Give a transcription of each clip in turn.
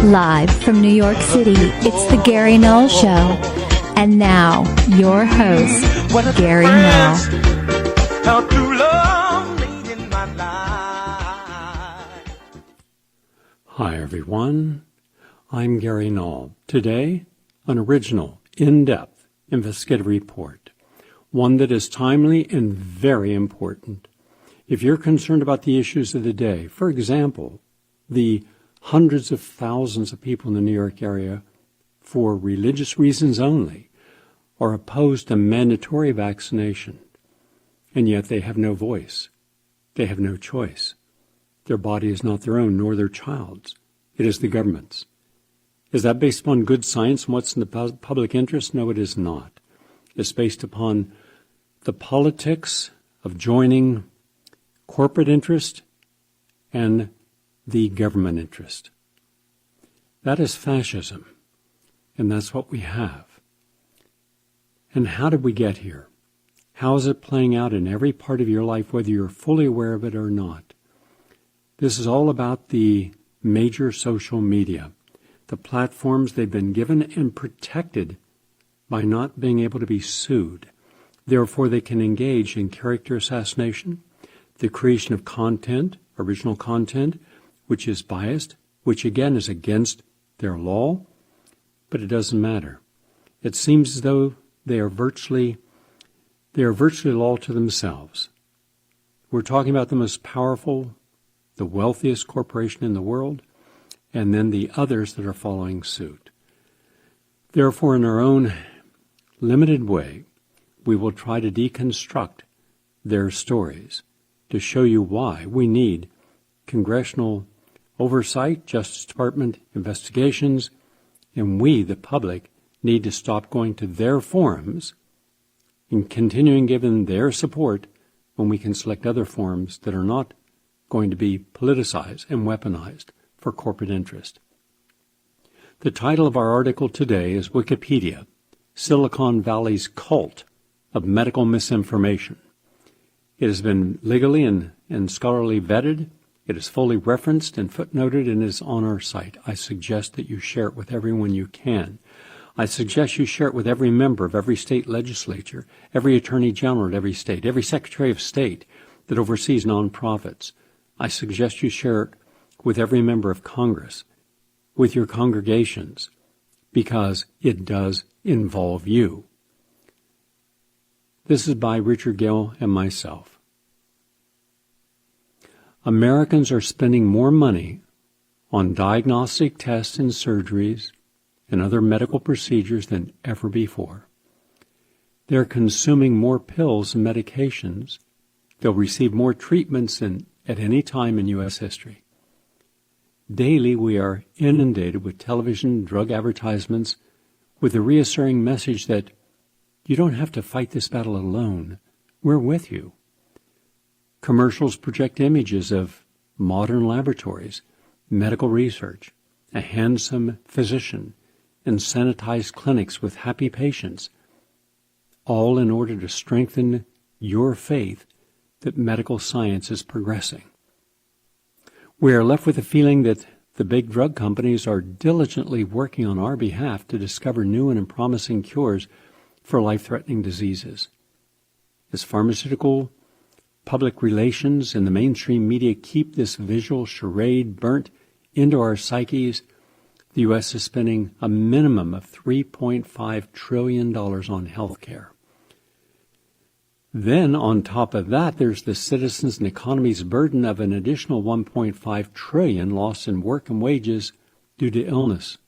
Live from New York City, it's the Gary Null Show. And now, your host, Gary Null. Hi, everyone. I'm Gary Null. Today, an original, in-depth investigative report. One that is timely and very important. If you're concerned about the issues of the day, for example, the hundreds of thousands of people in the New York area, for religious reasons only, are opposed to mandatory vaccination, and yet they have no voice. They have no choice. Their body is not their own, nor their child's. It is the government's. Is that based upon good science and what's in the public interest? No, it is not. It's based upon the politics of joining corporate interest and the government interest. That is fascism, and that's what we have. And how did we get here? How is it playing out in every part of your life, whether you're fully aware of it or not? This is all about the major social media, the platforms they've been given and protected by not being able to be sued. Therefore, they can engage in character assassination, the creation of content, original content, which is biased, which again is against their law, but it doesn't matter. It seems as though they are virtually law to themselves. We're talking about the most powerful, the wealthiest corporation in the world, and then the others that are following suit. Therefore, in our own limited way, we will try to deconstruct their stories to show you why we need congressional oversight, Justice Department investigations, and we, the public, need to stop going to their forums and continuing giving their support when we can select other forums that are not going to be politicized and weaponized for corporate interest. The title of our article today is Wikipedia, Silicon Valley's Cult of Medical Misinformation. It has been legally and scholarly vetted. It is fully referenced and footnoted and is on our site. I suggest that you share it with everyone you can. I suggest you share it with every member of every state legislature, every attorney general at every state, every secretary of state that oversees nonprofits. I suggest you share it with every member of Congress, with your congregations, because it does involve you. This is by Richard Gale and myself. Americans are spending more money on diagnostic tests and surgeries and other medical procedures than ever before. They're consuming more pills and medications. They'll receive more treatments than at any time in U.S. history. Daily, we are inundated with television drug advertisements with the reassuring message that you don't have to fight this battle alone. We're with you. Commercials project images of modern laboratories, medical research, a handsome physician, and sanitized clinics with happy patients, all in order to strengthen your faith that medical science is progressing. We are left with the feeling that the big drug companies are diligently working on our behalf to discover new and promising cures for life-threatening diseases. As pharmaceutical public relations and the mainstream media keep this visual charade burnt into our psyches, the U.S. is spending a minimum of $3.5 trillion on health care. Then, on top of that, there's the citizens and economy's burden of an additional $1.5 trillion lost in work and wages due to illness.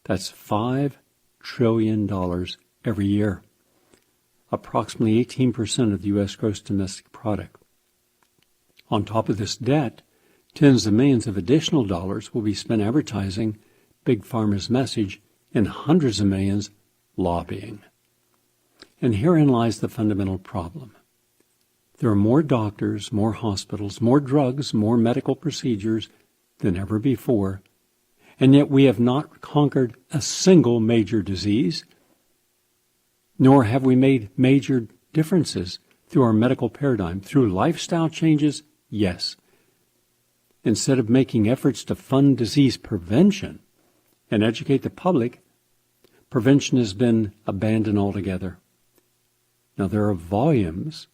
That's $5 trillion every year. Approximately 18% of the U.S. gross domestic product. On top of this debt, tens of millions of additional dollars will be spent advertising Big Pharma's message and hundreds of millions lobbying. And herein lies the fundamental problem. There are more doctors, more hospitals, more drugs, more medical procedures than ever before, and yet we have not conquered a single major disease, nor have we made major differences through our medical paradigm. Through lifestyle changes, yes. Instead of making efforts to fund disease prevention and educate the public, prevention has been abandoned altogether. Now, there are volumes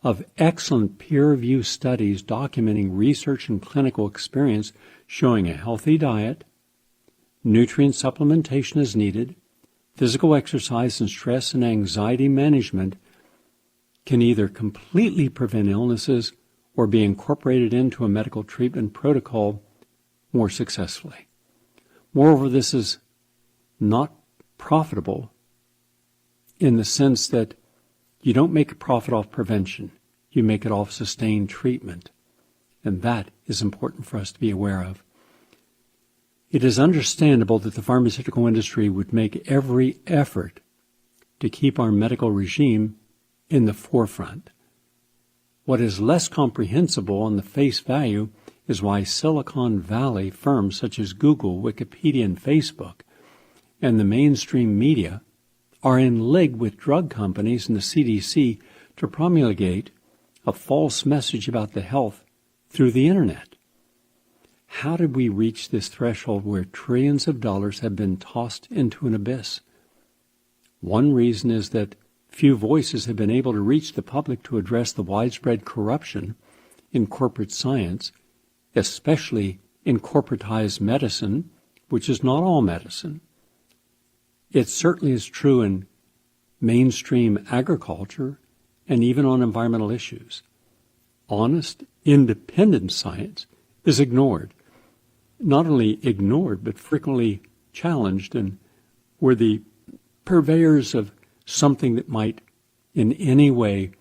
of excellent peer-reviewed studies documenting research and clinical experience showing a healthy diet, nutrient supplementation is needed, physical exercise, and stress and anxiety management can either completely prevent illnesses or be incorporated into a medical treatment protocol more successfully. Moreover, this is not profitable in the sense that you don't make a profit off prevention. You make it off sustained treatment. And that is important for us to be aware of. It is understandable that the pharmaceutical industry would make every effort to keep our medical regime in the forefront. What is less comprehensible on the face value is why Silicon Valley firms such as Google, Wikipedia, and Facebook, and the mainstream media are in league with drug companies and the CDC to promulgate a false message about the health through the internet. How did we reach this threshold where trillions of dollars have been tossed into an abyss? One reason is that few voices have been able to reach the public to address the widespread corruption in corporate science, especially in corporatized medicine, which is not all medicine. It certainly is true in mainstream agriculture and even on environmental issues. Honest, independent science is ignored. Not only ignored, but frequently challenged, and where the purveyors of something that might in any way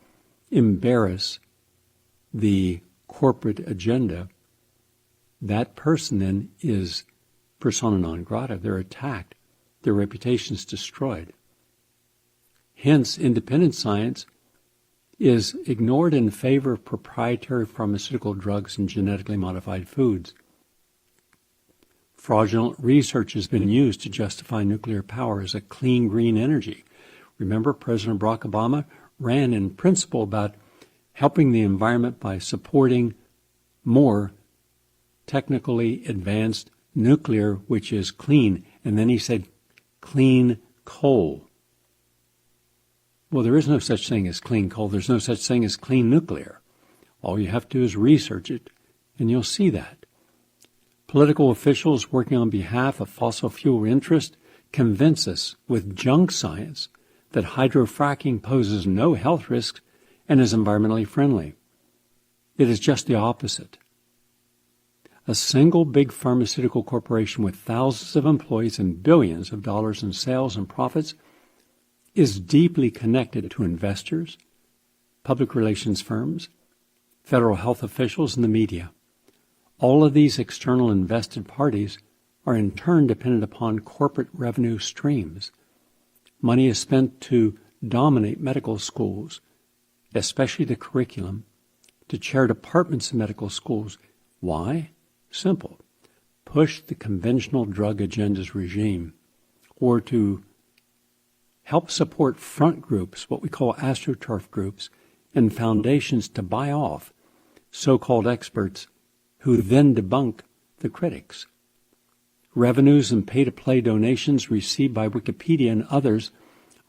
embarrass the corporate agenda, that person then is persona non grata. They're attacked. Their reputation is destroyed. Hence, independent science is ignored in favor of proprietary pharmaceutical drugs and genetically modified foods. Fraudulent research has been used to justify nuclear power as a clean, green energy. Remember, President Barack Obama ran in principle about helping the environment by supporting more technically advanced nuclear, which is clean. And then he said, clean coal. Well, there is no such thing as clean coal. There's no such thing as clean nuclear. All you have to do is research it, and you'll see that. Political officials working on behalf of fossil fuel interests convince us with junk science that hydrofracking poses no health risks and is environmentally friendly. It is just the opposite. A single big pharmaceutical corporation with thousands of employees and billions of dollars in sales and profits is deeply connected to investors, public relations firms, federal health officials, and the media. All of these external invested parties are in turn dependent upon corporate revenue streams. Money is spent to dominate medical schools, especially the curriculum, to chair departments in medical schools. Why? Simple. Push the conventional drug agenda's regime, or to help support front groups, what we call astroturf groups, and foundations to buy off so-called experts who then debunk the critics. Revenues and pay-to-play donations received by Wikipedia and others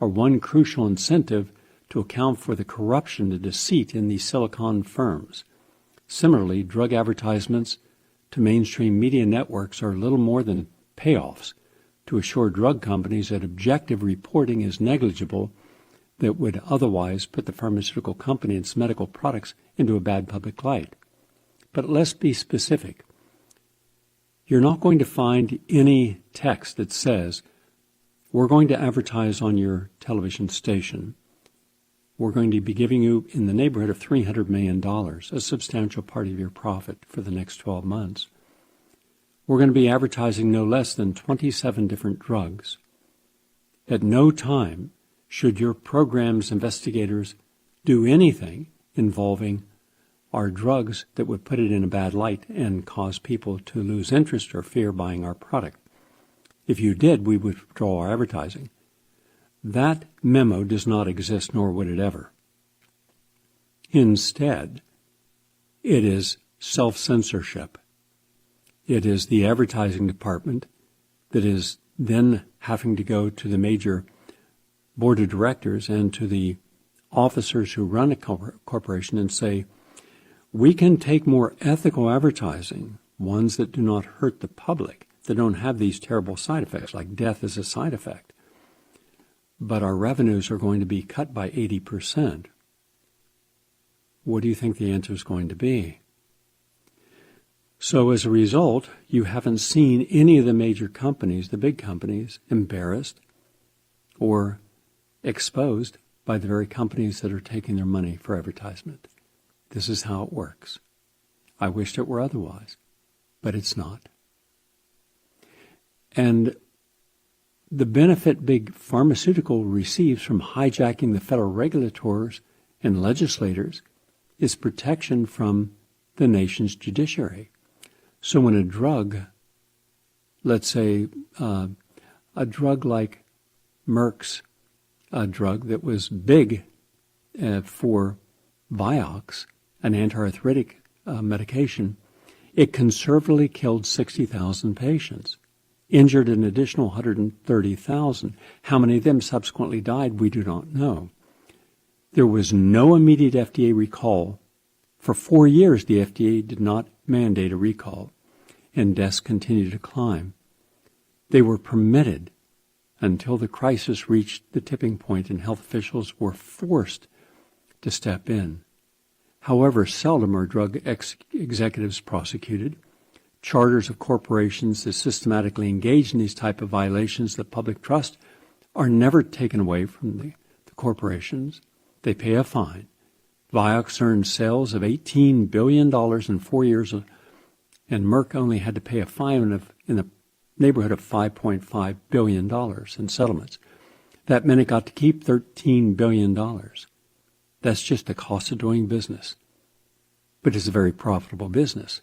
are one crucial incentive to account for the corruption and deceit in these silicon firms. Similarly, drug advertisements to mainstream media networks are little more than payoffs to assure drug companies that objective reporting is negligible that would otherwise put the pharmaceutical company and its medical products into a bad public light. But let's be specific. You're not going to find any text that says, we're going to advertise on your television station. We're going to be giving you in the neighborhood of $300 million, a substantial part of your profit for the next 12 months. we're going to be advertising no less than 27 different drugs. At no time should your program's investigators do anything involving our drugs that would put it in a bad light and cause people to lose interest or fear buying our product. If you did, we would withdraw our advertising. That memo does not exist, nor would it ever. Instead, it is self-censorship. It is the advertising department that is then having to go to the major board of directors and to the officers who run a corporation and say, we can take more ethical advertising, ones that do not hurt the public, that don't have these terrible side effects, like death as a side effect. But our revenues are going to be cut by 80%. What do you think the answer is going to be? So as a result, you haven't seen any of the major companies, the big companies, embarrassed or exposed by the very companies that are taking their money for advertisement. This is how it works. I wished it were otherwise, but it's not. And the benefit big pharmaceutical receives from hijacking the federal regulators and legislators is protection from the nation's judiciary. So when a drug, let's say a drug like Merck's, a drug that was big for Vioxx, an antiarthritic medication, it conservatively killed 60,000 patients, injured an additional 130,000. How many of them subsequently died, we do not know. There was no immediate FDA recall. For 4 years, the FDA did not mandate a recall, and deaths continued to climb. They were permitted until the crisis reached the tipping point and health officials were forced to step in. However, seldom are drug executives prosecuted. Charters of corporations that systematically engage in these type of violations of public trust are never taken away from the corporations. They pay a fine. Vioxx earned sales of $18 billion in 4 years, and Merck only had to pay a fine in the neighborhood of $5.5 billion in settlements. That meant it got to keep $13 billion. That's just the cost of doing business. But it's a very profitable business.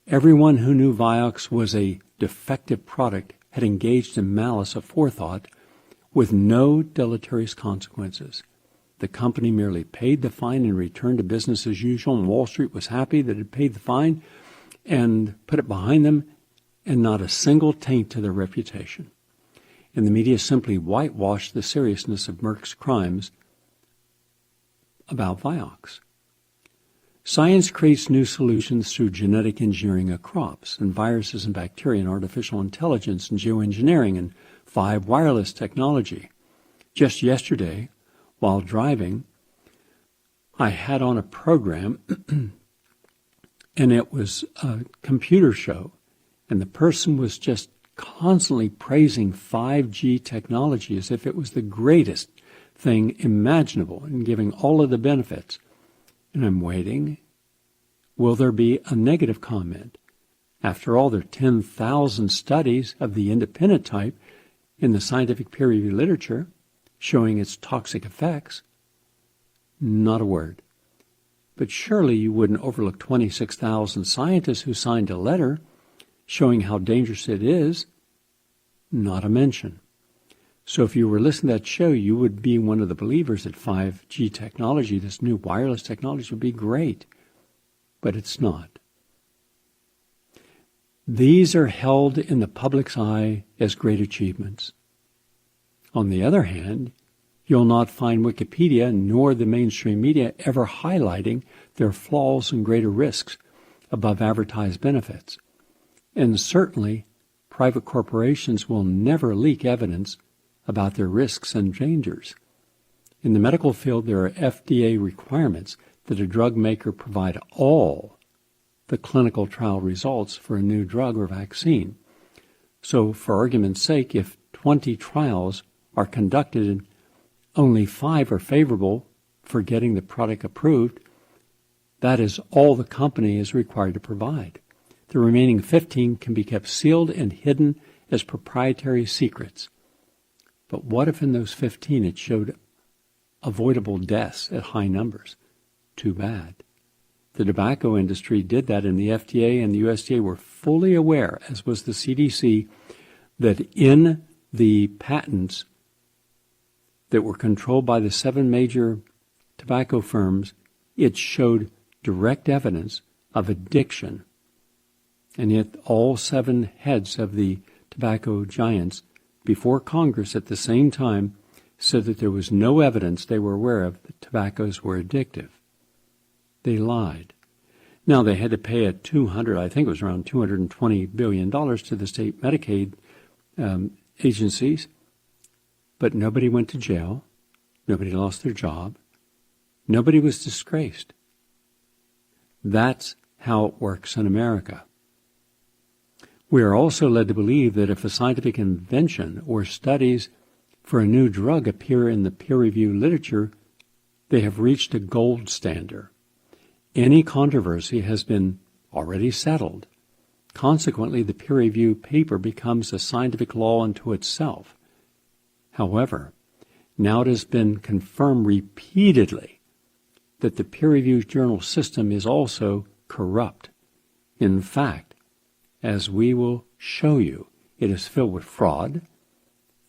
Everyone who knew Vioxx was a defective product had engaged in malice aforethought with no deleterious consequences. The company merely paid the fine and returned to business as usual, and Wall Street was happy that it had paid the fine and put it behind them, and not a single taint to their reputation. And the media simply whitewashed the seriousness of Merck's crimes about Vioxx. Science creates new solutions through genetic engineering of crops and viruses and bacteria and artificial intelligence and geoengineering and 5G wireless technology. Just yesterday, while driving, I had on a program, and it was a computer show, and the person was just constantly praising 5G technology as if it was the greatest thing imaginable and giving all of the benefits. And I'm waiting. Will there be a negative comment? After all, there are 10,000 studies of the independent type in the scientific peer-reviewed literature showing its toxic effects. Not a word. But surely you wouldn't overlook 26,000 scientists who signed a letter showing how dangerous it is. Not a mention. So if you were listening to that show, you would be one of the believers that 5G technology, this new wireless technology, would be great. But it's not. These are held in the public's eye as great achievements. On the other hand, you'll not find Wikipedia nor the mainstream media ever highlighting their flaws and greater risks above advertised benefits. And certainly, private corporations will never leak evidence about their risks and dangers. In the medical field, there are FDA requirements that a drug maker provide all the clinical trial results for a new drug or vaccine. So, for argument's sake, if 20 trials are conducted and only 5 are favorable for getting the product approved, that is all the company is required to provide. The remaining 15 can be kept sealed and hidden as proprietary secrets. But what if in those 15 it showed avoidable deaths at high numbers? Too bad. The tobacco industry did that, and the FDA and the USDA were fully aware, as was the CDC, that in the patents that were controlled by the 7 major tobacco firms, it showed direct evidence of addiction. And yet all 7 heads of the tobacco giants before Congress at the same time said that there was no evidence they were aware of that tobaccos were addictive. They lied. Now, they had to pay I think it was around $220 billion to the state Medicaid agencies, but nobody went to jail. Nobody lost their job. Nobody was disgraced. That's how it works in America. We are also led to believe that if a scientific invention or studies for a new drug appear in the peer-reviewed literature, they have reached a gold standard. Any controversy has been already settled. Consequently, the peer-reviewed paper becomes a scientific law unto itself. However, now it has been confirmed repeatedly that the peer-reviewed journal system is also corrupt. In fact, as we will show you, it is filled with fraud,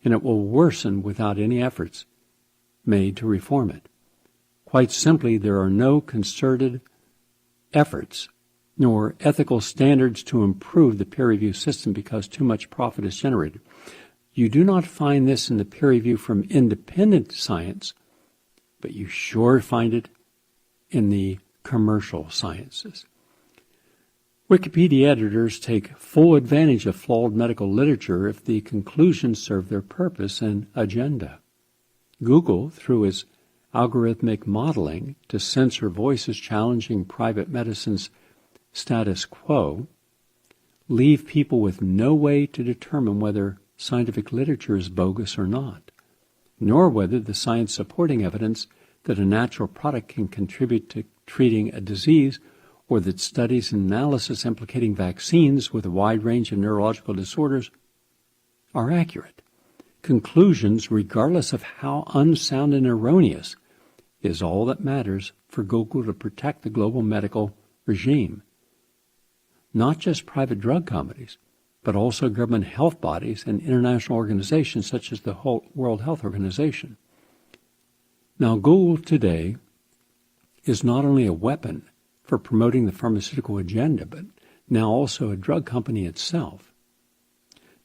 and it will worsen without any efforts made to reform it. Quite simply, there are no concerted efforts nor ethical standards to improve the peer review system because too much profit is generated. You do not find this in the peer review from independent science, but you sure find it in the commercial sciences. Wikipedia editors take full advantage of flawed medical literature if the conclusions serve their purpose and agenda. Google, through its algorithmic modeling to censor voices challenging private medicine's status quo, leave people with no way to determine whether scientific literature is bogus or not, nor whether the science supporting evidence that a natural product can contribute to treating a disease or that studies and analysis implicating vaccines with a wide range of neurological disorders are accurate. Conclusions, regardless of how unsound and erroneous, is all that matters for Google to protect the global medical regime. Not just private drug companies, but also government health bodies and international organizations such as the World Health Organization. Now, Google today is not only a weapon for promoting the pharmaceutical agenda, but now also a drug company itself.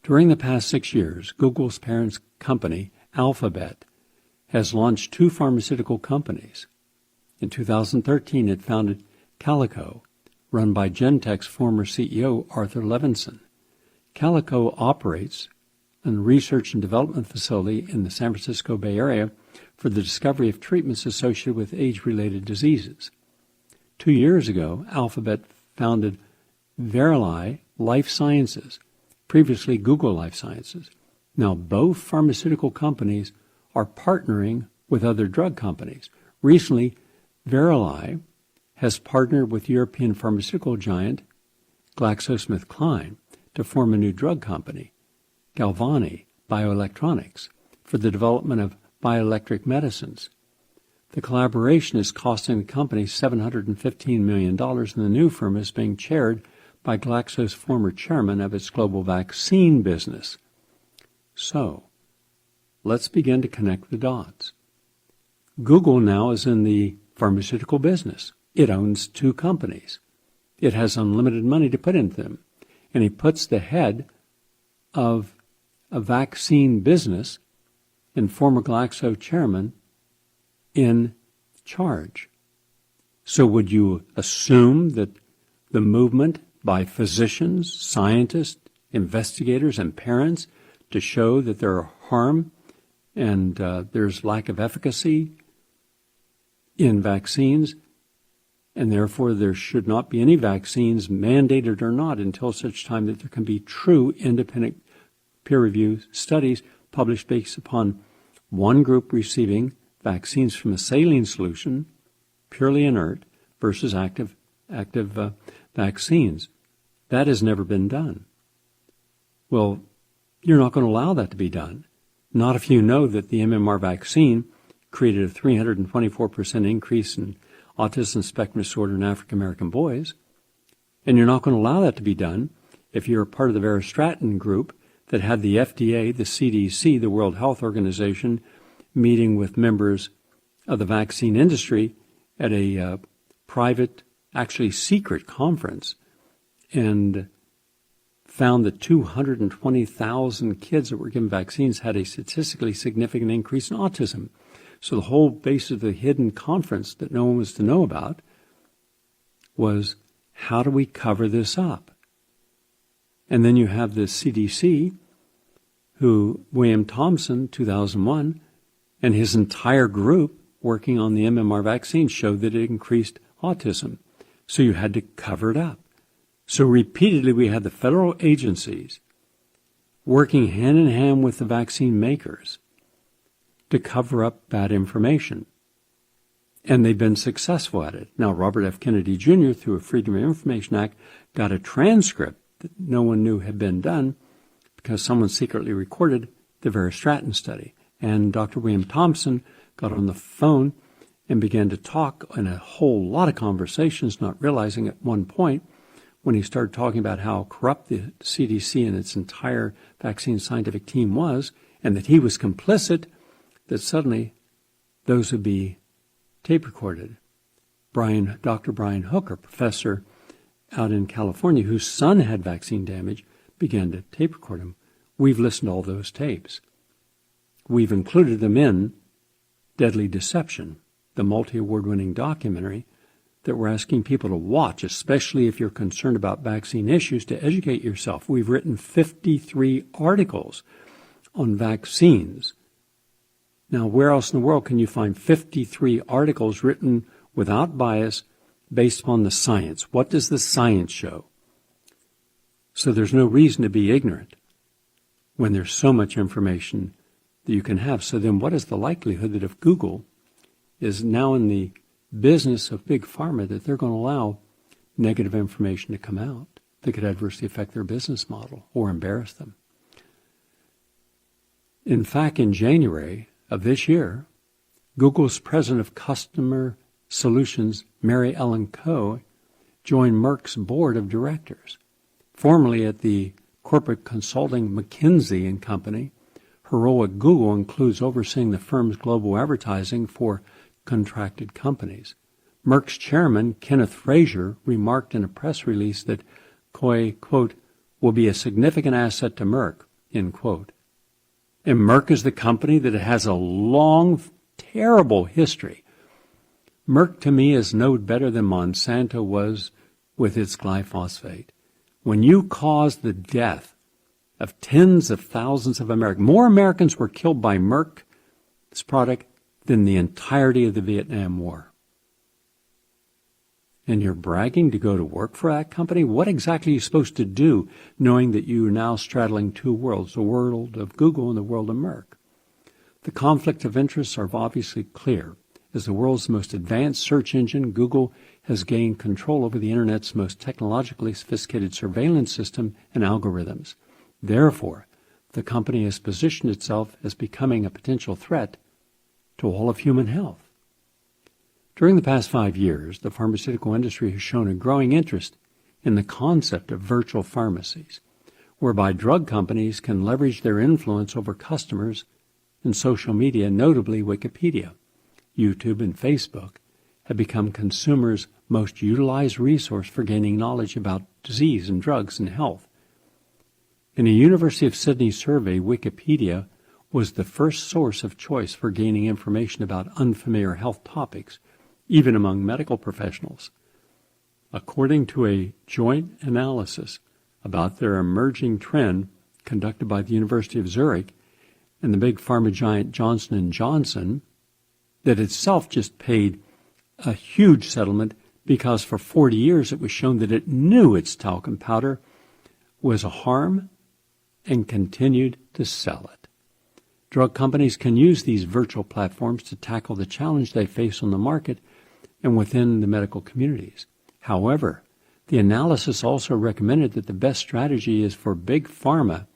During the past 6 years, Google's parent company, Alphabet, has launched 2 pharmaceutical companies. In 2013, it founded Calico, run by Genentech's former CEO, Arthur Levinson. Calico operates a research and development facility in the San Francisco Bay Area for the discovery of treatments associated with age-related diseases. 2 years ago, Alphabet founded Verily Life Sciences, previously Google Life Sciences. Now, both pharmaceutical companies are partnering with other drug companies. Recently, Verily has partnered with European pharmaceutical giant GlaxoSmithKline to form a new drug company, Galvani Bioelectronics, for the development of bioelectric medicines. The collaboration is costing the company $715 million, and the new firm is being chaired by Glaxo's former chairman of its global vaccine business. So, let's begin to connect the dots. Google now is in the pharmaceutical business. It owns 2 companies. It has unlimited money to put into them. And he puts the head of a vaccine business and former Glaxo chairman in charge. So would you assume that the movement by physicians, scientists, investigators, and parents to show that there are harm and there's lack of efficacy in vaccines, and therefore there should not be any vaccines, mandated or not, until such time that there can be true independent peer-reviewed studies published based upon one group receiving vaccines from a saline solution, purely inert, versus active vaccines. That has never been done. Well, you're not going to allow that to be done. Not if you know that the MMR vaccine created a 324% increase in autism spectrum disorder in African American boys. And you're not going to allow that to be done if you're a part of the Veristratin group that had the FDA, the CDC, the World Health Organization, meeting with members of the vaccine industry at a private, actually secret conference, and found that 220,000 kids that were given vaccines had a statistically significant increase in autism. So the whole basis of the hidden conference that no one was to know about was, how do we cover this up? And then you have the CDC, who William Thompson, 2001, and his entire group working on the MMR vaccine showed that it increased autism. So you had to cover it up. So repeatedly we had the federal agencies working hand in hand with the vaccine makers to cover up bad information. And they've been successful at it. Now, Robert F. Kennedy Jr., through a Freedom of Information Act, got a transcript that no one knew had been done because someone secretly recorded the Veristratin study. And Dr. William Thompson got on the phone and began to talk in a whole lot of conversations, not realizing at one point when he started talking about how corrupt the CDC and its entire vaccine scientific team was, and that he was complicit, that suddenly those would be tape recorded. Dr. Brian Hooker, professor out in California, whose son had vaccine damage, began to tape record him. We've listened to all those tapes. We've included them in Deadly Deception, the multi-award-winning documentary that we're asking people to watch, especially if you're concerned about vaccine issues, to educate yourself. We've written 53 articles on vaccines. Now, where else in the world can you find 53 articles written without bias based upon the science? What does the science show? So there's no reason to be ignorant when there's so much information that you can have. So then what is the likelihood that if Google is now in the business of big pharma, that they're going to allow negative information to come out that could adversely affect their business model or embarrass them? In fact, in January of this year, Google's president of customer solutions, Mary Ellen Coe, joined Merck's board of directors. Formerly at the corporate consulting McKinsey & Company, her role at Google includes overseeing the firm's global advertising for contracted companies. Merck's chairman, Kenneth Frazier, remarked in a press release that Coe, quote, will be a significant asset to Merck, end quote. And Merck is the company that has a long, terrible history. Merck, to me, is no better than Monsanto was with its glyphosate. When you cause the death of tens of thousands of Americans, more Americans were killed by Merck's product than the entirety of the Vietnam War. And you're bragging to go to work for that company? What exactly are you supposed to do, knowing that you are now straddling two worlds, the world of Google and the world of Merck? The conflict of interests are obviously clear. As the world's most advanced search engine, Google has gained control over the Internet's most technologically sophisticated surveillance system and algorithms. Therefore, the company has positioned itself as becoming a potential threat to all of human health. During the past 5 years, the pharmaceutical industry has shown a growing interest in the concept of virtual pharmacies, whereby drug companies can leverage their influence over customers in social media, notably Wikipedia. YouTube and Facebook have become consumers' most utilized resource for gaining knowledge about disease and drugs and health. In a University of Sydney survey, Wikipedia was the first source of choice for gaining information about unfamiliar health topics, even among medical professionals. According to a joint analysis about their emerging trend conducted by the University of Zurich and the big pharma giant Johnson & Johnson, that itself just paid a huge settlement because for 40 years it was shown that it knew its talcum powder was a harm and continued to sell it. Drug companies can use these virtual platforms to tackle the challenge they face on the market and within the medical communities. However, The analysis also recommended that the best strategy is for big pharma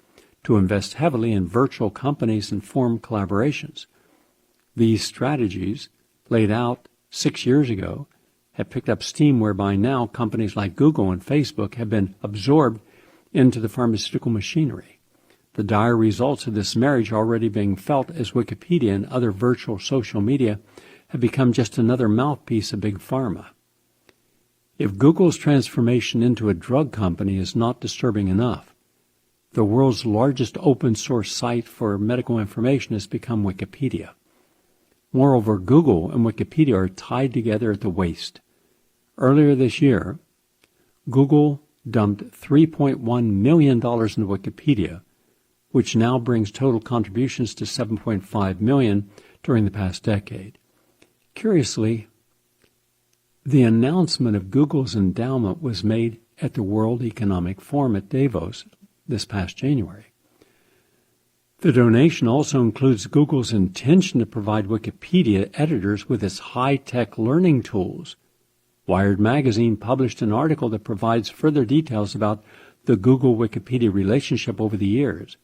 to invest heavily in virtual companies and form collaborations. These strategies, laid out 6 years ago, have picked up steam, whereby now companies like Google and Facebook have been absorbed into the pharmaceutical machinery. The dire results of this marriage are already being felt as Wikipedia and other virtual social media have become just another mouthpiece of big pharma. If Google's transformation into a drug company is not disturbing enough, the world's largest open-source site for medical information has become Wikipedia. Moreover, Google and Wikipedia are tied together at the waist. Earlier this year, Google dumped $3.1 million into Wikipedia, which now brings total contributions to $7.5 million during the past decade. Curiously, the announcement of Google's endowment was made at the World Economic Forum at Davos this past January. The donation also includes Google's intention to provide Wikipedia editors with its high-tech learning tools. Wired magazine published an article that provides further details about the Google-Wikipedia relationship over the years.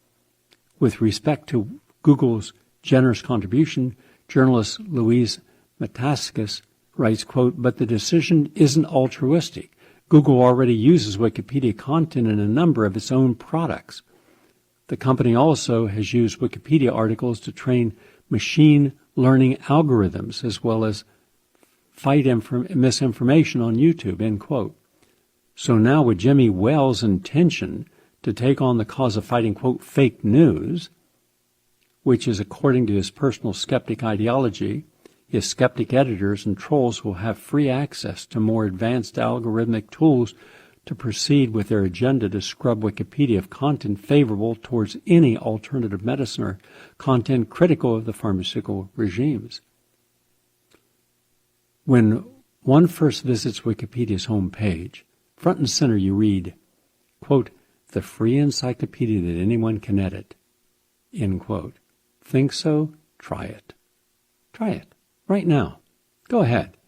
With respect to Google's generous contribution, journalist Louise Metaskis writes, quote, "But the decision isn't altruistic. Google already uses Wikipedia content in a number of its own products. The company also has used Wikipedia articles to train machine learning algorithms as well as fight misinformation on YouTube," end quote. So now with Jimmy Wales' intention to take on the cause of fighting, quote, fake news, which is according to his personal skeptic ideology, his skeptic editors and trolls will have free access to more advanced algorithmic tools to proceed with their agenda to scrub Wikipedia of content favorable towards any alternative medicine or content critical of the pharmaceutical regimes. When one first visits Wikipedia's homepage, front and center you read, quote, "the free encyclopedia that anyone can edit," end quote. Think so? Try it. Try it. Right now. Go ahead.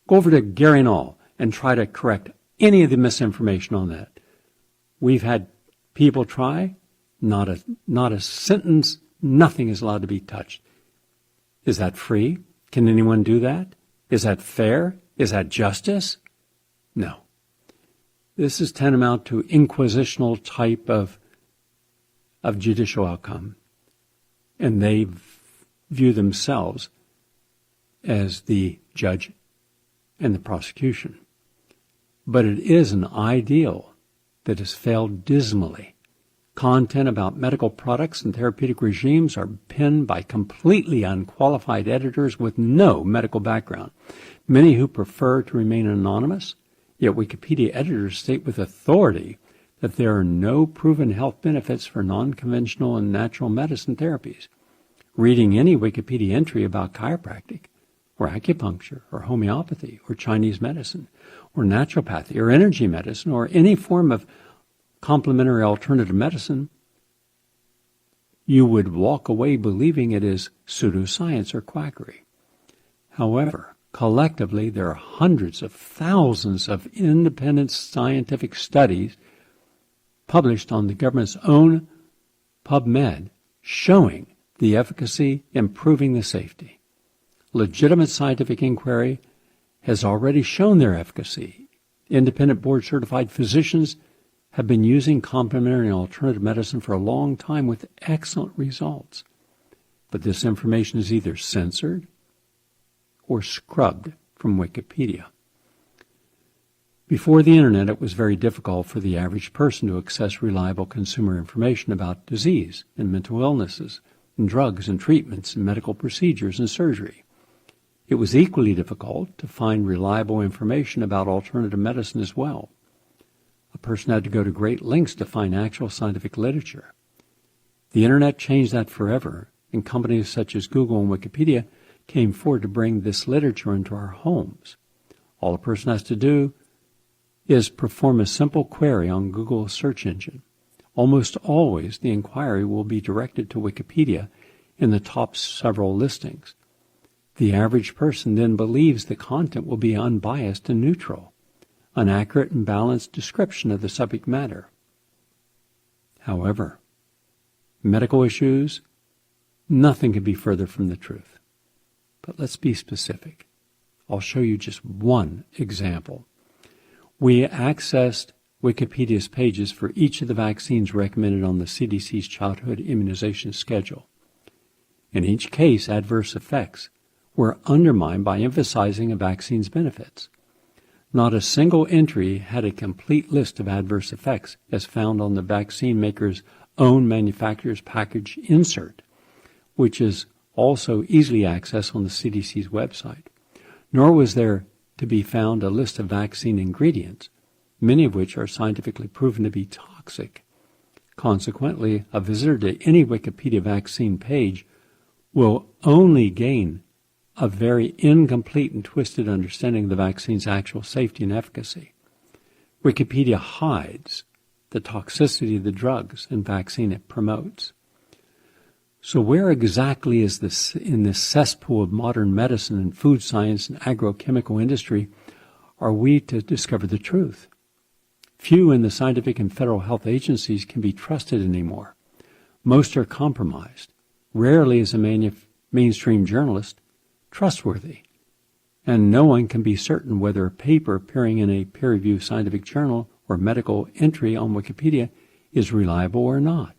Go over to Gary Null and try to correct any of the misinformation on that. We've had people try, not a sentence, nothing is allowed to be touched. Is that free? Can anyone do that? Is that fair? Is that justice? No. This is tantamount to inquisitional type of judicial outcome. And they view themselves as the judge and the prosecution. But it is an ideal that has failed dismally. Content about medical products and therapeutic regimes are penned by completely unqualified editors with no medical background, many who prefer to remain anonymous, yet Wikipedia editors state with authority that there are no proven health benefits for non-conventional and natural medicine therapies. Reading any Wikipedia entry about chiropractic, or acupuncture, or homeopathy, or Chinese medicine, or naturopathy, or energy medicine, or any form of complementary alternative medicine, you would walk away believing it is pseudoscience or quackery. However, collectively, there are hundreds of thousands of independent scientific studies published on the government's own PubMed showing the efficacy, improving the safety. Legitimate scientific inquiry has already shown their efficacy. Independent board-certified physicians have been using complementary and alternative medicine for a long time with excellent results. But this information is either censored or scrubbed from Wikipedia. Before the Internet, it was very difficult for the average person to access reliable consumer information about disease and mental illnesses and drugs and treatments and medical procedures and surgery. It was equally difficult to find reliable information about alternative medicine as well. A person had to go to great lengths to find actual scientific literature. The Internet changed that forever, and companies such as Google and Wikipedia came forward to bring this literature into our homes. All a person has to do is perform a simple query on Google's search engine. Almost always the inquiry will be directed to Wikipedia in the top several listings. The average person then believes the content will be unbiased and neutral. an accurate and balanced description of the subject matter. However, medical issues, nothing could be further from the truth. But let's be specific. I'll show you just one example. We accessed Wikipedia's pages for each of the vaccines recommended on the CDC's childhood immunization schedule. In each case, adverse effects were undermined by emphasizing a vaccine's benefits. Not a single entry had a complete list of adverse effects as found on the vaccine maker's own manufacturer's package insert, which is also easily accessed on the CDC's website. Nor was there to be found a list of vaccine ingredients, many of which are scientifically proven to be toxic. Consequently, a visitor to any Wikipedia vaccine page will only gain a very incomplete and twisted understanding of the vaccine's actual safety and efficacy. Wikipedia hides the toxicity of the drugs and vaccine it promotes. So where exactly is this in this cesspool of modern medicine and food science and agrochemical industry are we to discover the truth? Few in the scientific and federal health agencies can be trusted anymore. Most are compromised. Rarely is a mainstream journalist trustworthy, and no one can be certain whether a paper appearing in a peer-reviewed scientific journal or medical entry on Wikipedia is reliable or not.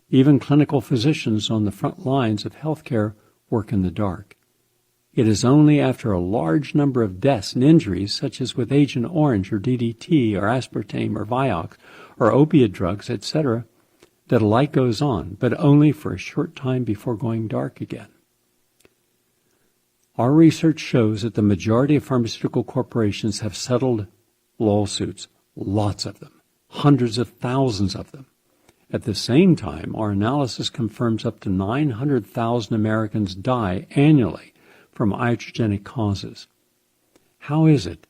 Even clinical physicians on the front lines of healthcare work in the dark. It is only after a large number of deaths and injuries, such as with Agent Orange or DDT or aspartame or Vioxx or opiate drugs, etc., that a light goes on, but only for a short time before going dark again. Our research shows that the majority of pharmaceutical corporations have settled lawsuits, lots of them, hundreds of thousands of them. At the same time, our analysis confirms up to 900,000 Americans die annually from iatrogenic causes. How is it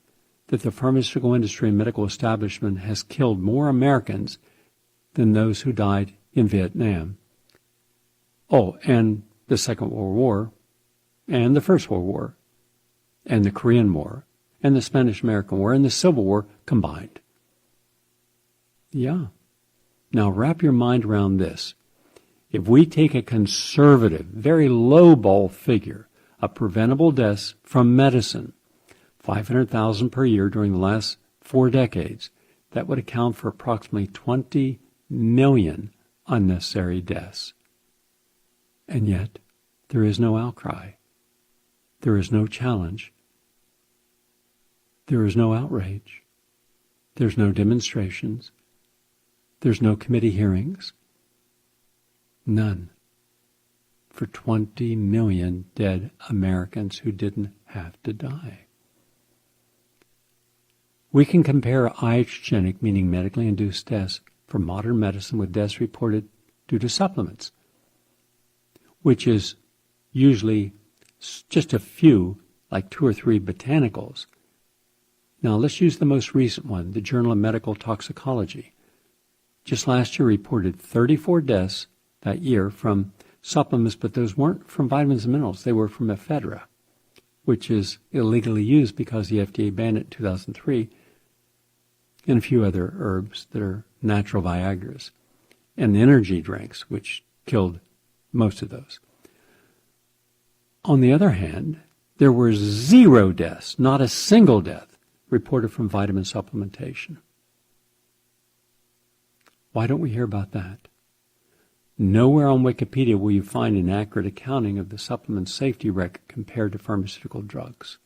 that the pharmaceutical industry and medical establishment has killed more Americans than those who died in Vietnam? Oh, and the Second World War, and the First World War, and the Korean War, and the Spanish-American War, and the Civil War combined. Yeah. Now wrap your mind around this. If we take a conservative, very low-ball figure of preventable deaths from medicine, 500,000 per year during the last 4 decades, that would account for approximately 20 million unnecessary deaths. And yet, there is no outcry. There is no challenge. There is no outrage. There's no demonstrations. There's no committee hearings. None. For 20 million dead Americans who didn't have to die. We can compare iatrogenic, meaning medically induced deaths, for modern medicine with deaths reported due to supplements, which is usually just a few, like 2 or 3 botanicals. Now let's use the most recent one, the Journal of Medical Toxicology. Just last year reported 34 deaths that year from supplements, but those weren't from vitamins and minerals. They were from ephedra, which is illegally used because the FDA banned it in 2003, and a few other herbs that are natural Viagras, and energy drinks, which killed most of those. On the other hand, there were 0 deaths, not a single death, reported from vitamin supplementation. Why don't we hear about that? Nowhere on Wikipedia will you find an accurate accounting of the supplement safety record compared to pharmaceutical drugs.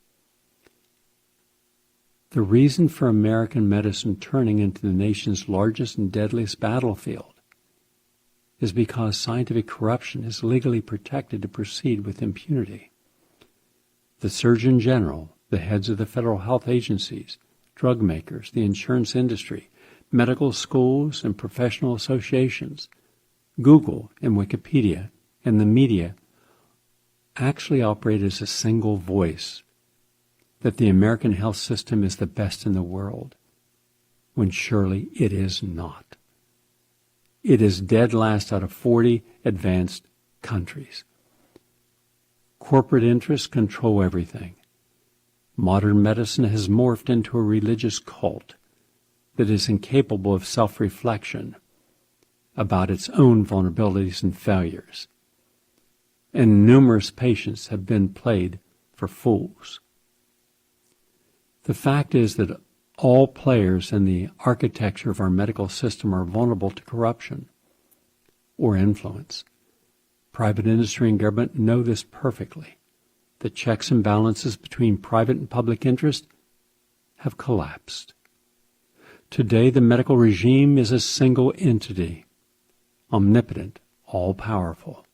The reason for American medicine turning into the nation's largest and deadliest battlefield is because scientific corruption is legally protected to proceed with impunity. The Surgeon General, the heads of the federal health agencies, drug makers, the insurance industry, medical schools and professional associations, Google and Wikipedia, and the media actually operate as a single voice that the American health system is the best in the world, when surely it is not. It is dead last out of 40 advanced countries. Corporate interests control everything. Modern medicine has morphed into a religious cult that is incapable of self-reflection about its own vulnerabilities and failures. And numerous patients have been played for fools. The fact is that all players in the architecture of our medical system are vulnerable to corruption or influence. Private industry and government know this perfectly. The checks and balances between private and public interest have collapsed. Today, the medical regime is a single entity, omnipotent, all-powerful.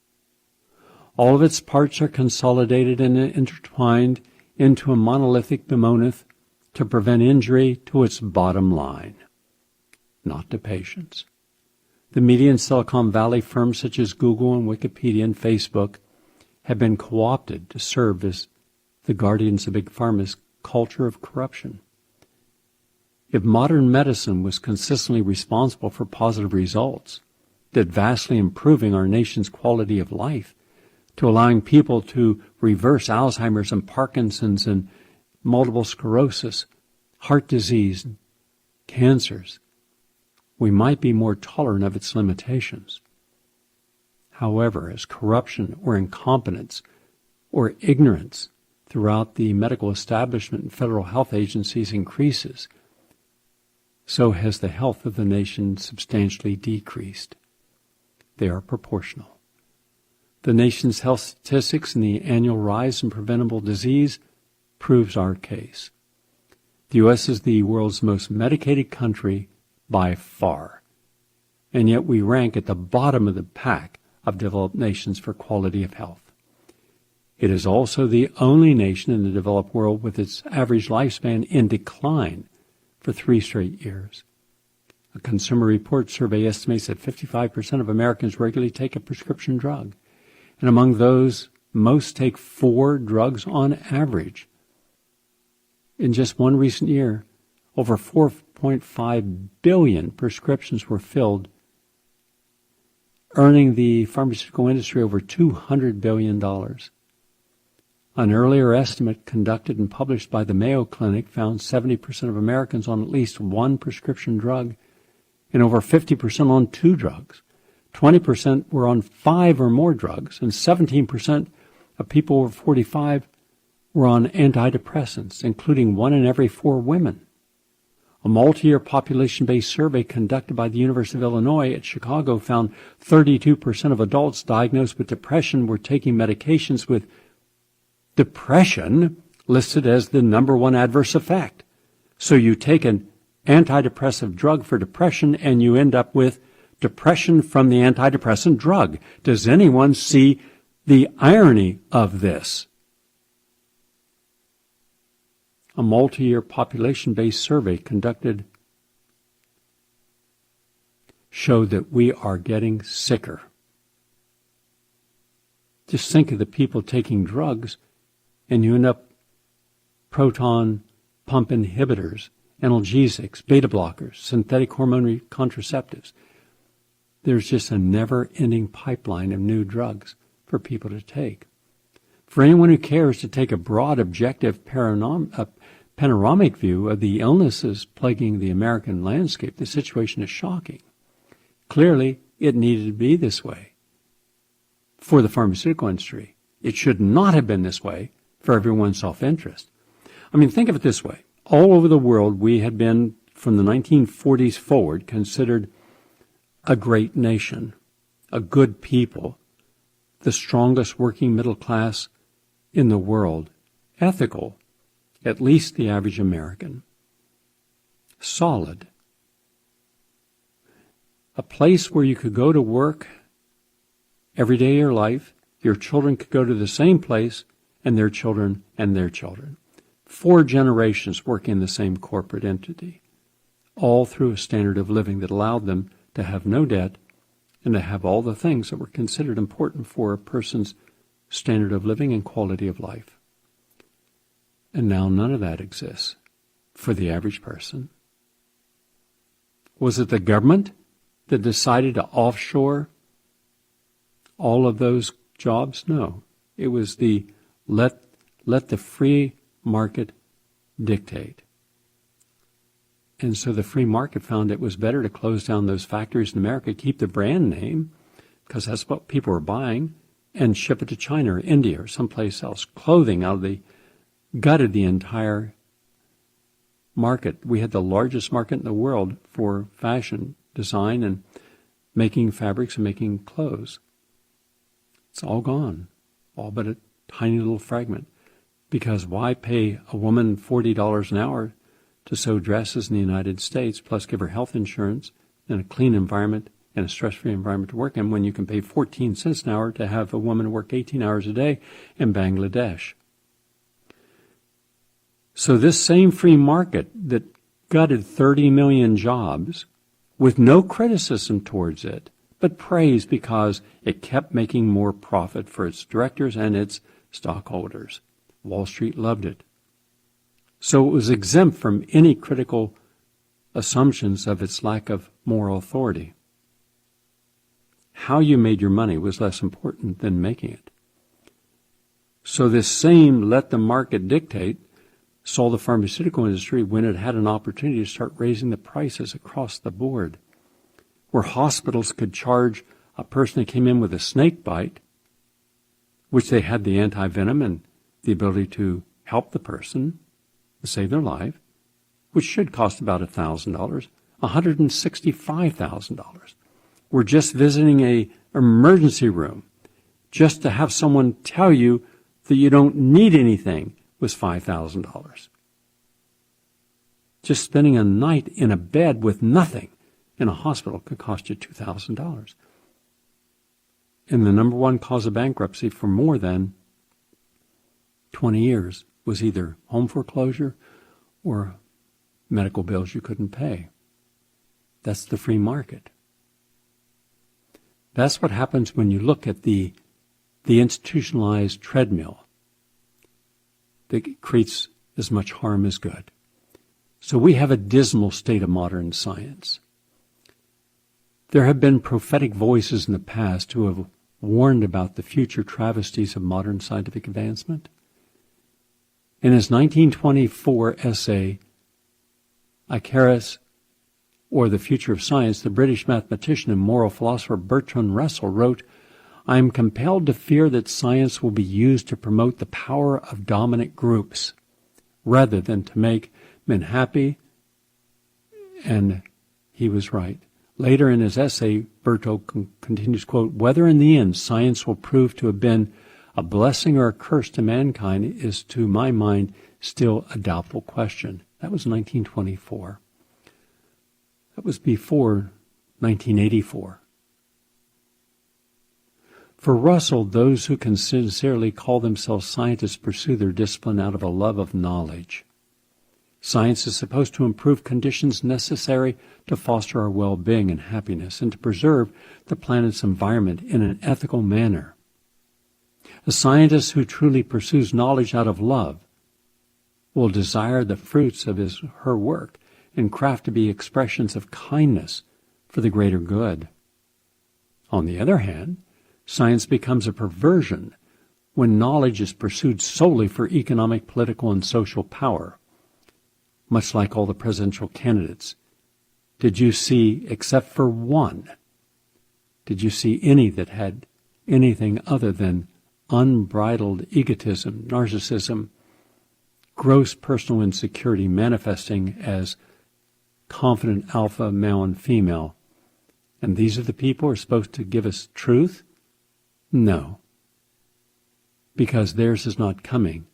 All of its parts are consolidated and intertwined into a monolithic behemoth to prevent injury to its bottom line, not to patients. The media and Silicon Valley firms such as Google and Wikipedia and Facebook have been co-opted to serve as the guardians of Big Pharma's culture of corruption. If modern medicine was consistently responsible for positive results, that vastly improving our nation's quality of life, to allowing people to reverse Alzheimer's and Parkinson's and multiple sclerosis, heart disease, cancers, we might be more tolerant of its limitations. However, as corruption or incompetence or ignorance throughout the medical establishment and federal health agencies increases, so has the health of the nation substantially decreased. They are proportional. The nation's health statistics and the annual rise in preventable disease proves our case. The U.S. is the world's most medicated country by far, and yet we rank at the bottom of the pack of developed nations for quality of health. It is also the only nation in the developed world with its average lifespan in decline for 3 straight years. A Consumer Reports survey estimates that 55% of Americans regularly take a prescription drug, and among those, most take 4 drugs on average. In just one recent year, over 4.5 billion prescriptions were filled, earning the pharmaceutical industry over $200 billion. An earlier estimate conducted and published by the Mayo Clinic found 70% of Americans on at least one prescription drug and over 50% on 2 drugs. 20% were on 5 or more drugs, and 17% of people over 45 were on antidepressants, including 1 in every 4 women. A multi-year population-based survey conducted by the University of Illinois at Chicago found 32% of adults diagnosed with depression were taking medications with depression listed as the number 1 adverse effect. So you take an antidepressive drug for depression and you end up with depression from the antidepressant drug. Does anyone see the irony of this? A multi-year population-based survey conducted showed that we are getting sicker. Just think of the people taking drugs, and you end up proton pump inhibitors, analgesics, beta blockers, synthetic hormone contraceptives. There's just a never-ending pipeline of new drugs for people to take. For anyone who cares to take a broad, objective, panoramic view of the illnesses plaguing the American landscape, the situation is shocking. Clearly, it needed to be this way for the pharmaceutical industry. It should not have been this way for everyone's self-interest. I mean, think of it this way. All over the world, we had been, from the 1940s forward, considered a great nation, a good people, the strongest working middle class in the world, ethical, at least the average American, solid, a place where you could go to work every day of your life, your children could go to the same place, and their children and their children. 4 generations working in the same corporate entity, all through a standard of living that allowed them to have no debt and to have all the things that were considered important for a person's standard of living and quality of life. And now none of that exists for the average person. Was it the government that decided to offshore all of those jobs? No. It was the let the free market dictate. And so the free market found it was better to close down those factories in America, keep the brand name, because that's what people were buying, and ship it to China or India or someplace else. Clothing gutted the entire market. We had the largest market in the world for fashion design and making fabrics and making clothes. It's all gone, all but a tiny little fragment. Because why pay a woman $40 an hour to sew dresses in the United States, plus give her health insurance and a clean environment and a stress-free environment to work in, when you can pay 14 cents an hour to have a woman work 18 hours a day in Bangladesh? So this same free market that gutted 30 million jobs with no criticism towards it, but praise because it kept making more profit for its directors and its stockholders. Wall Street loved it. So it was exempt from any critical assumptions of its lack of moral authority. How you made your money was less important than making it. So this same let the market dictate saw the pharmaceutical industry when it had an opportunity to start raising the prices across the board, where hospitals could charge a person that came in with a snake bite, which they had the anti-venom and the ability to help the person save their life, which should cost about $1,000, $165,000. We're just visiting a emergency room just to have someone tell you that you don't need anything was $5,000. Just spending a night in a bed with nothing in a hospital could cost you $2,000. And the number one cause of bankruptcy for more than 20 years was either home foreclosure or medical bills you couldn't pay. That's the free market. That's what happens when you look at the institutionalized treadmill that creates as much harm as good. So we have a dismal state of modern science. There have been prophetic voices in the past who have warned about the future travesties of modern scientific advancement. In his 1924 essay, Icarus, or the Future of Science, the British mathematician and moral philosopher Bertrand Russell wrote, "I am compelled to fear that science will be used to promote the power of dominant groups, rather than to make men happy," and he was right. Later in his essay, Bertrand continues, quote, "Whether in the end science will prove to have been a blessing or a curse to mankind is, to my mind, still a doubtful question." That was 1924. That was before 1984. For Russell, those who can sincerely call themselves scientists pursue their discipline out of a love of knowledge. Science is supposed to improve conditions necessary to foster our well-being and happiness and to preserve the planet's environment in an ethical manner. A scientist who truly pursues knowledge out of love will desire the fruits of his or her work and craft to be expressions of kindness for the greater good. On the other hand, science becomes a perversion when knowledge is pursued solely for economic, political, and social power, much like all the presidential candidates. Did you see, except for one, did you see any that had anything other than unbridled egotism, narcissism, gross personal insecurity manifesting as confident alpha male and female? And these are the people who are supposed to give us truth? No, because theirs is not coming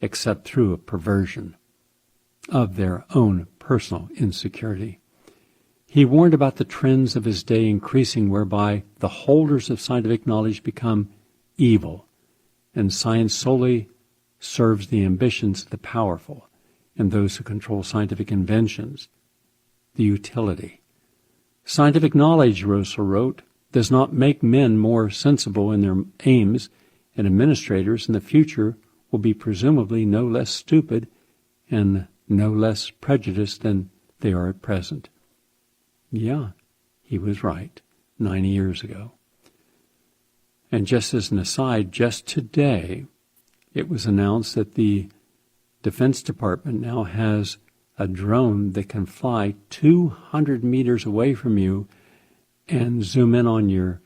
except through a perversion of their own personal insecurity. He warned about the trends of his day increasing whereby the holders of scientific knowledge become evil, and science solely serves the ambitions of the powerful and those who control scientific inventions, the utility. Scientific knowledge, Russell wrote, does not make men more sensible in their aims, and administrators in the future will be presumably no less stupid and no less prejudiced than they are at present. Yeah, he was right 90 years ago. And just as an aside, just today it was announced that the Defense Department now has a drone that can fly 200 meters away from you and zoom in on your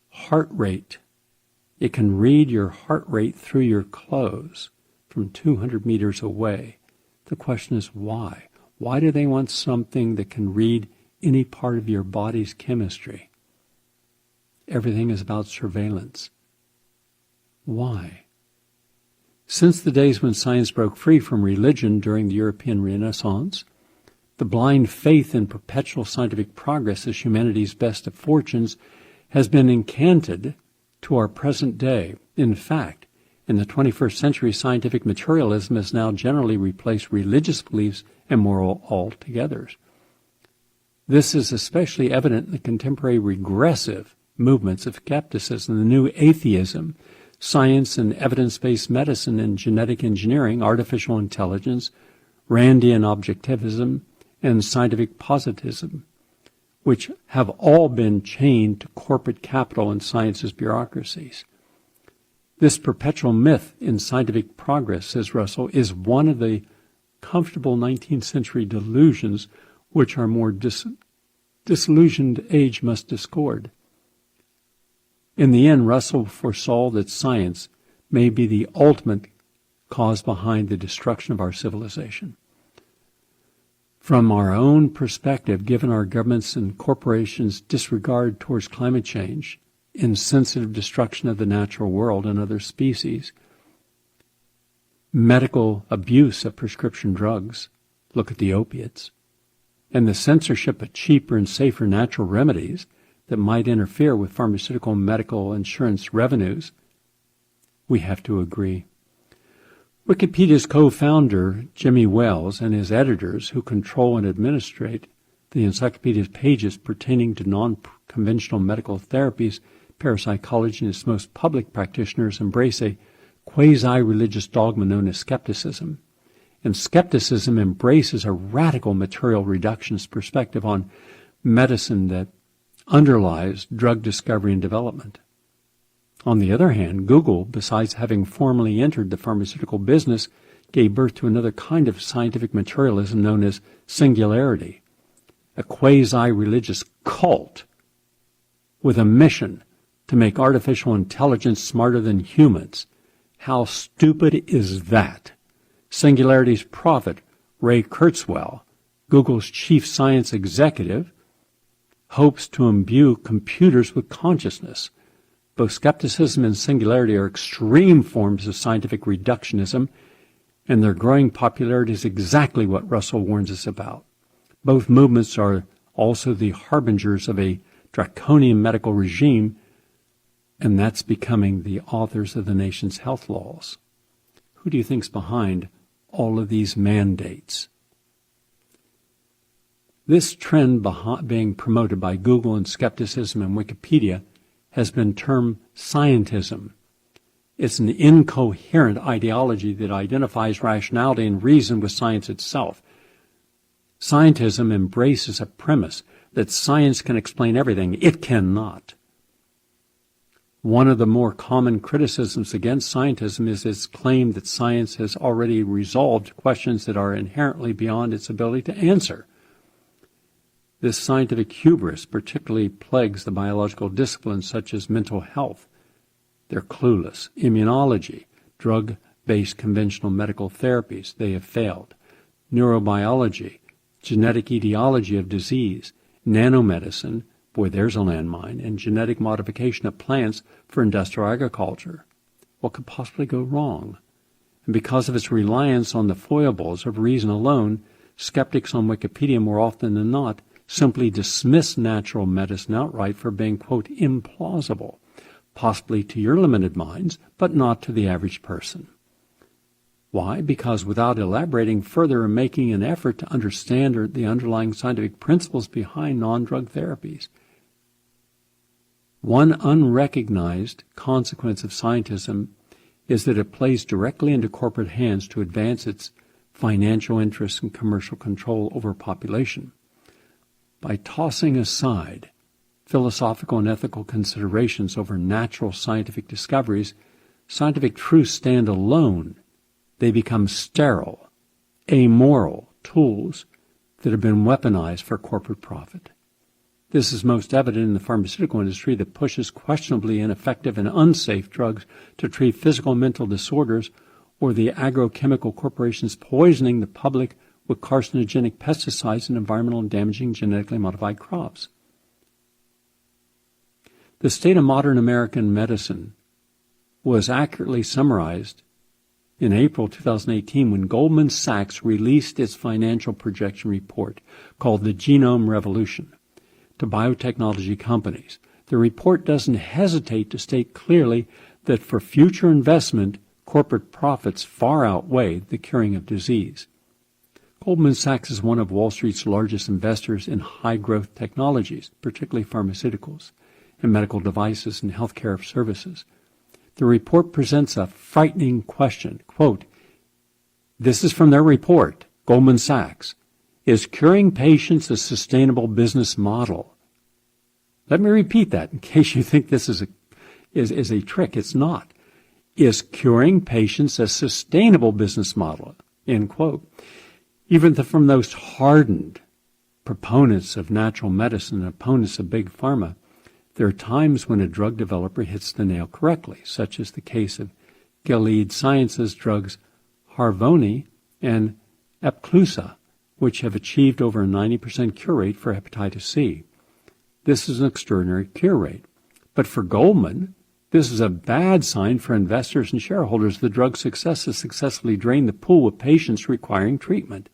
heart rate. It can read your heart rate through your clothes from 200 meters away. The question is why? Why do they want something that can read any part of your body's chemistry? Everything is about surveillance. Why? Since the days when science broke free from religion during the European Renaissance, the blind faith in perpetual scientific progress as humanity's best of fortunes has been incanted to our present day. In fact, in the 21st century, scientific materialism has now generally replaced religious beliefs and moral altogether. This is especially evident in the contemporary regressive movements of skepticism, the new atheism, science and evidence-based medicine and genetic engineering, artificial intelligence, Randian objectivism, and scientific positivism, which have all been chained to corporate capital and science's bureaucracies. This perpetual myth in scientific progress, says Russell, is one of the comfortable 19th century delusions which our more disillusioned age must discord. In the end, Russell foresaw that science may be the ultimate cause behind the destruction of our civilization. From our own perspective, given our governments and corporations' disregard towards climate change, insensitive destruction of the natural world and other species, medical abuse of prescription drugs, look at the opiates, and the censorship of cheaper and safer natural remedies that might interfere with pharmaceutical and medical insurance revenues, we have to agree. Wikipedia's co-founder, Jimmy Wales, and his editors, who control and administrate the encyclopedia's pages pertaining to non-conventional medical therapies, parapsychology, and its most public practitioners embrace a quasi-religious dogma known as skepticism. And skepticism embraces a radical material reductionist perspective on medicine that underlies drug discovery and development. On the other hand, Google, besides having formally entered the pharmaceutical business, gave birth to another kind of scientific materialism known as singularity, a quasi-religious cult with a mission to make artificial intelligence smarter than humans. How stupid is that? Singularity's prophet, Ray Kurzweil, Google's chief science executive, hopes to imbue computers with consciousness. Both skepticism and singularity are extreme forms of scientific reductionism, and their growing popularity is exactly what Russell warns us about. Both movements are also the harbingers of a draconian medical regime, and that's becoming the authors of the nation's health laws. Who do you think's behind all of these mandates? This trend being promoted by Google and skepticism and Wikipedia has been termed scientism. It's an incoherent ideology that identifies rationality and reason with science itself. Scientism embraces a premise that science can explain everything. It cannot. One of the more common criticisms against scientism is its claim that science has already resolved questions that are inherently beyond its ability to answer. This scientific hubris particularly plagues the biological disciplines such as mental health. They're clueless. Immunology, drug-based conventional medical therapies, they have failed. Neurobiology, genetic etiology of disease, nanomedicine, boy, there's a landmine, and genetic modification of plants for industrial agriculture. What could possibly go wrong? And because of its reliance on the foibles of reason alone, skeptics on Wikipedia more often than not simply dismiss natural medicine outright for being, quote, implausible, possibly to your limited minds, but not to the average person. Why? Because without elaborating further and making an effort to understand the underlying scientific principles behind non-drug therapies. One unrecognized consequence of scientism is that it plays directly into corporate hands to advance its financial interests and commercial control over population. By tossing aside philosophical and ethical considerations over natural scientific discoveries, scientific truths stand alone They become sterile, amoral tools that have been weaponized for corporate profit. This is most evident in the pharmaceutical industry that pushes questionably ineffective and unsafe drugs to treat physical and mental disorders, or the agrochemical corporations poisoning the public with carcinogenic pesticides and environmental and damaging genetically modified crops. The state of modern American medicine was accurately summarized in April 2018 when Goldman Sachs released its financial projection report called The Genome Revolution to biotechnology companies. The report doesn't hesitate to state clearly that for future investment, corporate profits far outweigh the curing of disease. Goldman Sachs is one of Wall Street's largest investors in high-growth technologies, particularly pharmaceuticals and medical devices and healthcare services. The report presents a frightening question. Quote, this is from their report, Goldman Sachs. Is curing patients a sustainable business model? Let me repeat that in case you think this is a trick. It's not. Is curing patients a sustainable business model? End quote. Even from those hardened proponents of natural medicine and opponents of big pharma, there are times when a drug developer hits the nail correctly, such as the case of Gilead Sciences drugs Harvoni and Epclusa, which have achieved over a 90% cure rate for hepatitis C. This is an extraordinary cure rate. But for Goldman, this is a bad sign for investors and shareholders. The drug's success has successfully drained the pool of patients requiring treatment.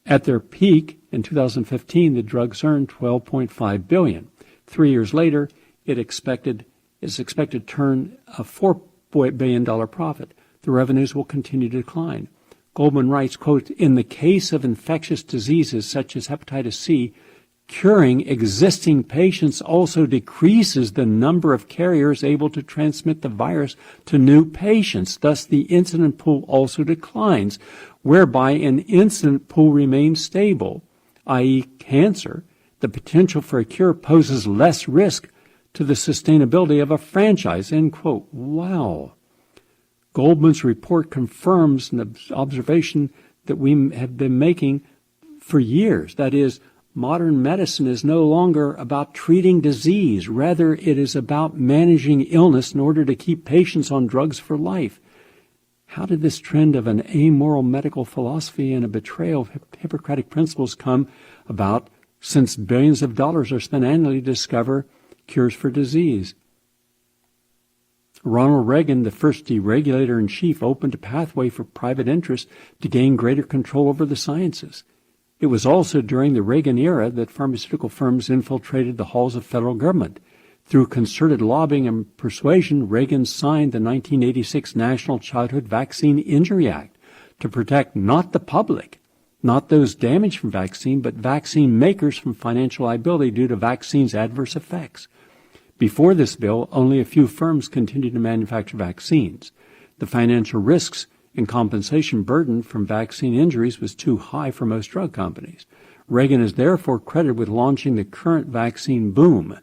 At their peak in 2015, the drugs earned $12.5 billion. 3 years later, is expected to turn a $4 billion profit. The revenues will continue to decline. Goldman writes, quote, in the case of infectious diseases such as hepatitis C, curing existing patients also decreases the number of carriers able to transmit the virus to new patients. Thus, the incident pool also declines, whereby an incident pool remains stable, i.e. cancer. The potential for a cure poses less risk to the sustainability of a franchise, end quote. Wow. Goldman's report confirms an observation that we have been making for years. That is, modern medicine is no longer about treating disease. Rather, it is about managing illness in order to keep patients on drugs for life. How did this trend of an amoral medical philosophy and a betrayal of Hippocratic principles come about, since billions of dollars are spent annually to discover cures for disease? Ronald Reagan, the first deregulator-in-chief, opened a pathway for private interests to gain greater control over the sciences. It was also during the Reagan era that pharmaceutical firms infiltrated the halls of federal government. Through concerted lobbying and persuasion, Reagan signed the 1986 National Childhood Vaccine Injury Act to protect not the public, not those damaged from vaccine, but vaccine makers from financial liability due to vaccines' adverse effects. Before this bill, only a few firms continued to manufacture vaccines. The financial risks and compensation burden from vaccine injuries was too high for most drug companies. Reagan is therefore credited with launching the current vaccine boom,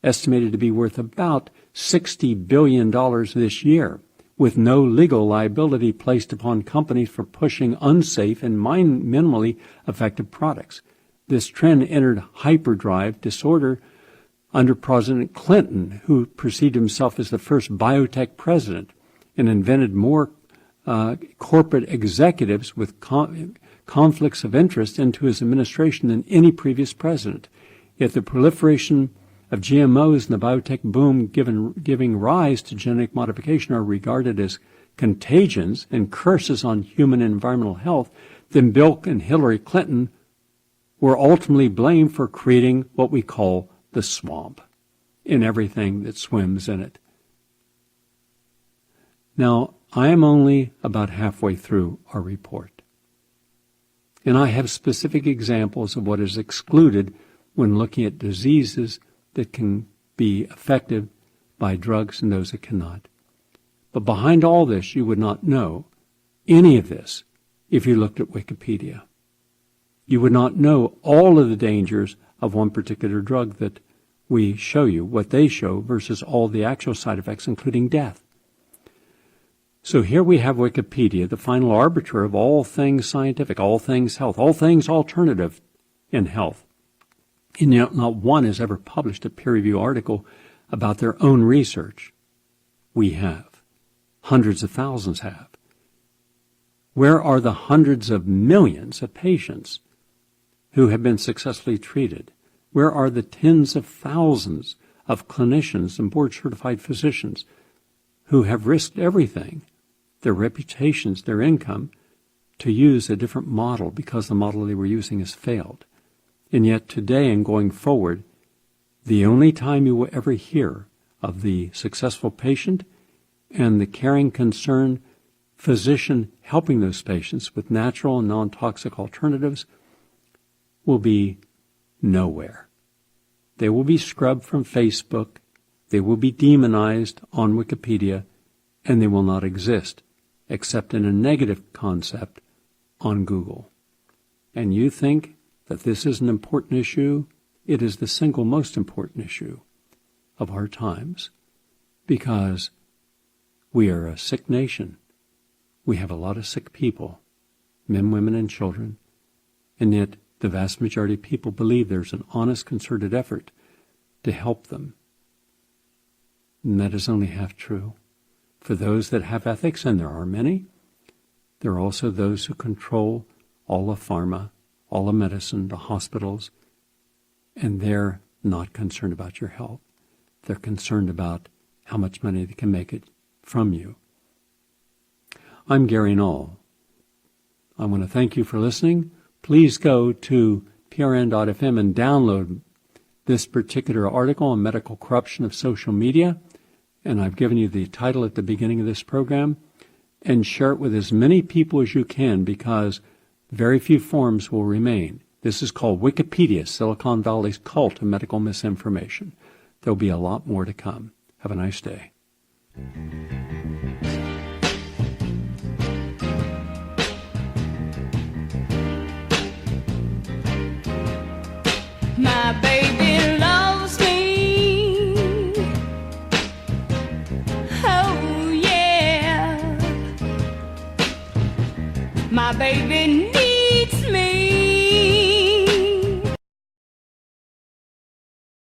estimated to be worth about $60 billion this year, with no legal liability placed upon companies for pushing unsafe and minimally effective products. This trend entered hyperdrive disorder under President Clinton, who perceived himself as the first biotech president and invented more corporate executives with conflicts of interest into his administration than any previous president. Yet the proliferation of GMOs and the biotech boom giving rise to genetic modification are regarded as contagions and curses on human and environmental health, then Bill and Hillary Clinton were ultimately blamed for creating what we call the swamp in everything that swims in it. Now, I am only about halfway through our report, and I have specific examples of what is excluded when looking at diseases that can be effective by drugs and those that cannot. But behind all this, you would not know any of this if you looked at Wikipedia. You would not know all of the dangers of one particular drug that we show you, what they show, versus all the actual side effects, including death. So here we have Wikipedia, the final arbiter of all things scientific, all things health, all things alternative in health. And yet not one has ever published a peer-reviewed article about their own research. We have. Hundreds of thousands have. Where are the hundreds of millions of patients who have been successfully treated? Where are the tens of thousands of clinicians and board-certified physicians who have risked everything, their reputations, their income, to use a different model because the model they were using has failed? And yet today and going forward, the only time you will ever hear of the successful patient and the caring, concerned physician helping those patients with natural and non-toxic alternatives will be nowhere. They will be scrubbed from Facebook, they will be demonized on Wikipedia, and they will not exist except in a negative concept on Google. And you think that this is an important issue? It is the single most important issue of our times, because we are a sick nation. We have a lot of sick people, men, women, and children, and yet the vast majority of people believe there's an honest, concerted effort to help them. And that is only half true. For those that have ethics, and there are many, there are also those who control all of pharma, all of medicine, the hospitals, and they're not concerned about your health. They're concerned about how much money they can make it from you. I'm Gary Null. I want to thank you for listening. Please go to prn.fm and download this particular article on medical corruption of social media. And I've given you the title at the beginning of this program. And share it with as many people as you can, because very few forums will remain. This is called Wikipedia, Silicon Valley's cult of medical misinformation. There'll be a lot more to come. Have a nice day. My baby loves me. Oh, yeah. My baby needs me.